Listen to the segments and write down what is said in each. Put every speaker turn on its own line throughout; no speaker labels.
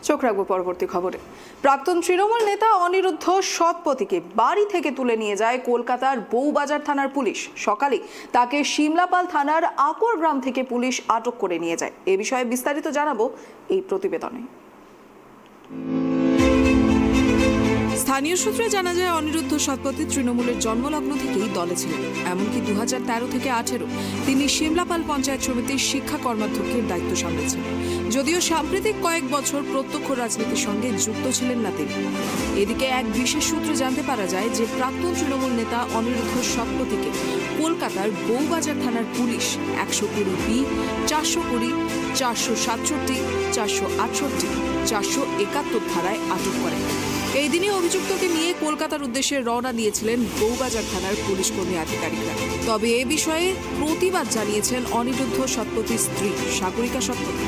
চোখ রাখবো পরবর্তী খবরে। প্রাক্তন তৃণমূল নেতা অনিরুদ্ধ সৎপতিকে বাড়ি থেকে তুলে নিয়ে যায় কলকাতার বউবাজার থানার পুলিশ। সকালে তাকে শিমলাপাল থানার আকর গ্রাম থেকে পুলিশ আটক করে নিয়ে যায়। এ বিষয়ে বিস্তারিত জানাবো এই প্রতিবেদনে। স্থানীয় সূত্রে জানা যায়, অনিরুদ্ধ সৎপতি তৃণমূলের জন্মলগ্ন থেকেই দলে ছিলেন। এমনকি 2013 থেকে 2018 তিনি শিমলাপাল পঞ্চায়েত সমিতির শিক্ষা কর্মাধ্যক্ষের দায়িত্ব সামলেছেন। যদিও সাম্প্রতিক কয়েক বছর প্রত্যক্ষ রাজনীতির সঙ্গে যুক্ত ছিলেন না তিনি। এদিকে এক বিশেষ সূত্রে জানতে পারা যায় যে প্রাক্তন তৃণমূল নেতা অনিরুদ্ধ সৎপতিকে কলকাতার বউবাজার থানার পুলিশ 120B, 420, 467, 468, 471 ধারায় আটক করে। এই দিনে অভিযুক্তকে নিয়ে কলকাতার উদ্দেশ্যে রওনা দিয়েছিলেন বউবাজার থানার পুলিশ কর্মী আধিকারিকরা। তবে এ বিষয়ে প্রতিবাদ জানিয়েছেন অনিরুদ্ধ সৎপতির স্ত্রী সাগরিকা সৎপতি।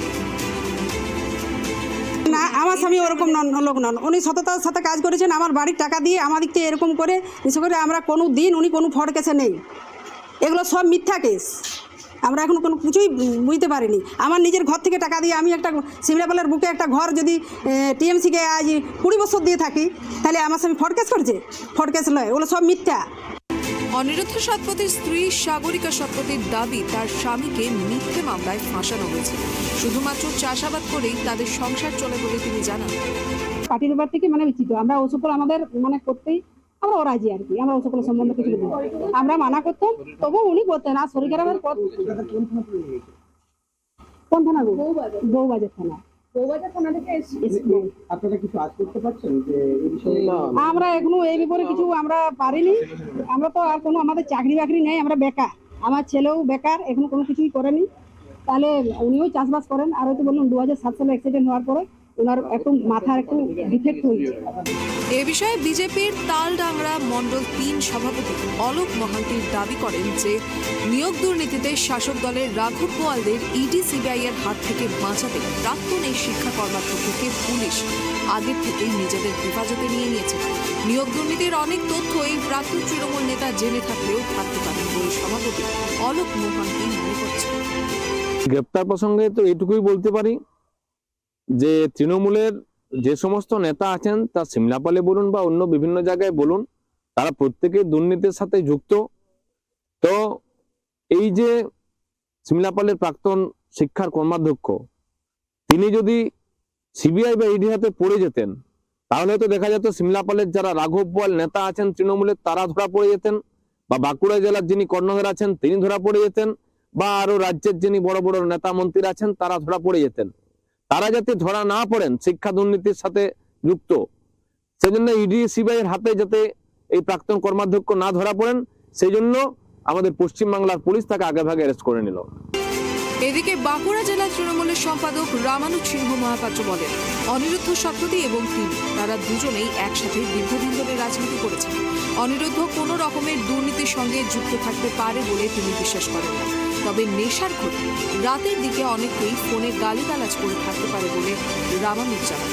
না, আমার স্বামী ওরকম লোক নন। উনি সততার সাথে কাজ করেছেন, আমার বাড়ির টাকা দিয়ে আমাদের থেকে এরকম করে বিশেষ করে আমরা কোনো দিন উনি কোনো ফ্রড কেসে নেই। এগুলো সব মিথ্যা কেস। আমরা এখন কোনো কিছুই বুঝতে পারিনি। আমার নিজের ঘর থেকে টাকা দিয়ে আমি একটা শিমলাপালের বুকে একটা ঘর যদি টিএমসিকে আজ 20 বছর দিয়ে থাকি, তাহলে আমার স্বামী ফ্রড কেস করছে? ফ্রড কেস নয়, ওগুলো সব মিথ্যা।
অনিরুদ্ধ সৎপতির স্ত্রী সাগরিকা সৎপতির দাবি, তার স্বামীকে মিথ্যে মামলায় ফাঁসানো হয়েছে। শুধুমাত্র চাষাবাদ করেই তাদের সংসার চলে বলে তিনি জানান।
পার্টির ব্যাপার থেকে বিচিত আমরা ও সকল আমাদের করতেই আমরা রাজি আর কি। আমরা ও সকল সম্বন্ধে কিছু আমরা মানা করতাম, তবু উনি করতেন। আর শরীর খারাপের পর কোন থানা? বউবাজার থানা। আমরা এখনো এই ব্যাপারে কিছু আমরা পারিনি। আমরা তো আর কোনো আমাদের চাকরি বাকরি নেই, আমরা বেকার। আমার ছেলেও বেকার, এখনো কোনো কিছুই করেনি। তাহলে উনিও চাষবাস করেন। আর হয়তো বললাম 2007 সালে অ্যাক্সিডেন্ট হওয়ার পরে ওনার একটু মাথার একটু ডিফেক্ট হয়েছে।
এ বিষয়ে বিজেপির তালডাংরা মণ্ডল 3 সভাপতি অলোক মহান্তির দাবি করেন যে নিয়োগ দুর্নীতিতে শাসক দলের রাঘব বোয়ালদের ইডি সিবিআই এর হাত থেকে বাঁচাতে প্রাক্তন এই শিক্ষা কর্মাধ্যক্ষকে পুলিশ আগের থেকেই নিজেদের হেফাজতে নিয়ে নিয়েছে। নিয়োগ দুর্নীতির অনেক তথ্য এই প্রাক্তন তৃণমূল নেতা জেনে থাকলেও থাকতে পারেন বলে সভাপতি অলোক মহান্তি মনে করছেন।
গ্রেপ্তার প্রসঙ্গে তো এটুকুই বলতে পারি যে তৃণমূলের যে সমস্ত নেতা আছেন, তা শিমলাপালে বলুন বা অন্য বিভিন্ন জায়গায় বলুন, তারা প্রত্যেকে দুর্নীতির সাথে যুক্ত। তো এই যে শিমলাপালের প্রাক্তন শিক্ষার কর্মাধ্যক্ষ, তিনি যদি সিবিআই বা ইডি হাতে পড়ে যেতেন, তাহলে তো দেখা যেত শিমলাপালের যারা রাঘব বোয়াল নেতা আছেন তৃণমূলের, তারা ধরা পড়ে যেতেন, বা বাঁকুড়া জেলার যিনি কর্ণধার আছেন তিনি ধরা পড়ে যেতেন, বা আরো রাজ্যের যিনি বড় বড় নেতা মন্ত্রী আছেন তারা ধরা পড়ে যেতেন। তারা যাতে ধরা না পড়েন শিক্ষা দুর্নীতির সাথে যুক্ত, সেজন্য ইডি সিবিআই এর হাতে যাতে এই প্রাক্তন কর্মাধ্যক্ষ না ধরা পড়েন, সেই জন্য আমাদের পশ্চিমবাংলার পুলিশ তাকে আগেভাগে অ্যারেস্ট করে নিল।
এদিকে বাঁকুড়া জেলা তৃণমূলের সম্পাদক রামানুজ সিংহ মহাপাত্র বলেন, অনিরুদ্ধ সৎপতি এবং তিনি তারা দুজনেই একসাথে দীর্ঘদিন ধরে রাজনীতি করেছেন। অনিরুদ্ধ কোনো রকমের দুর্নীতির সঙ্গে যুক্ত থাকতে পারে বলে তিনি বিশ্বাস করেন না। তবে নেশার ঘরে রাতের দিকে অনেকেই ফোনে গালিগালাজ করে থাকতে পারে বলে রামানুজ জানান।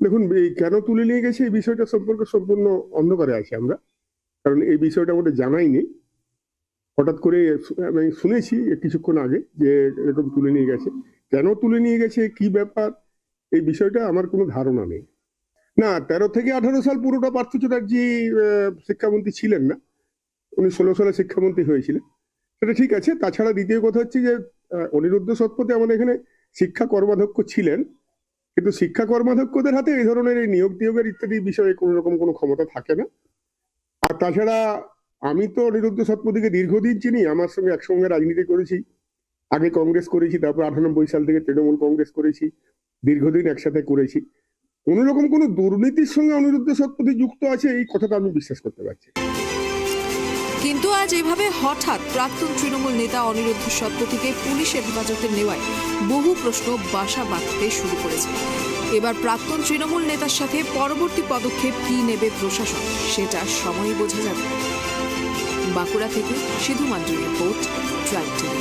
দেখুন, কেন তুলে নিয়ে গেছে এই বিষয়টা সম্পর্কে সম্পূর্ণ অন্ধকারে আছে আমরা, কারণ এই বিষয়টা আমাদের জানাই নেই। হঠাৎ করে আমি শুনেছি কিছুক্ষণ আগে যে এরকম তুলে নিয়ে গেছে। কেন তুলে নিয়ে গেছে, কি ব্যাপার, এই বিষয়টা আমার কোনো ধারণা নেই। না, 13 থেকে 18 সাল পুরোটা পার্থ চ্যাটার্জি শিক্ষামন্ত্রী ছিলেন না, উনি 16 সালে শিক্ষামন্ত্রী হয়েছিলেন, সেটা ঠিক আছে। তাছাড়া দ্বিতীয় কথা হচ্ছে যে অনিরুদ্ধ সৎপতি আমাদের এখানে শিক্ষা কর্মাধ্যক্ষ ছিলেন, কিন্তু শিক্ষা কর্মাধ্যক্ষদের হাতে এই ধরনের এই নিয়োগ টিয়োগের ইত্যাদি বিষয়ে কোনো রকম কোনো ক্ষমতা থাকে না। আর তাছাড়া আমি তো অনিরুদ্ধ সৎপতিকে দীর্ঘদিন চিনি, আমার সঙ্গে একসঙ্গে রাজনীতি করেছি, আগে কংগ্রেস করেছি, তারপর 98 সাল থেকে তৃণমূল কংগ্রেস করেছি, দীর্ঘদিন একসাথে করেছি। কোনো রকম কোনো দুর্নীতির সঙ্গে অনিরুদ্ধ সৎপতি যুক্ত আছে এই কথাটা আমি বিশ্বাস করতে পারছি।
কিন্তু আজ এভাবে হঠাৎ প্রাক্তন তৃণমূল নেতা অনিরুদ্ধ সৎপতিকে পুলিশের হেফাজতে নেওয়ায় বহু প্রশ্ন বাসা বাঁধতে শুরু করেছে। এবার প্রাক্তন তৃণমূল নেতার সাথে পরবর্তী পদক্ষেপ কি নেবে প্রশাসন, সেটা সময়ই বোঝা যাবে। বাঁকুড়া থেকে সিধু মান্ডির রিপোর্ট, ট্রাইব টিভি।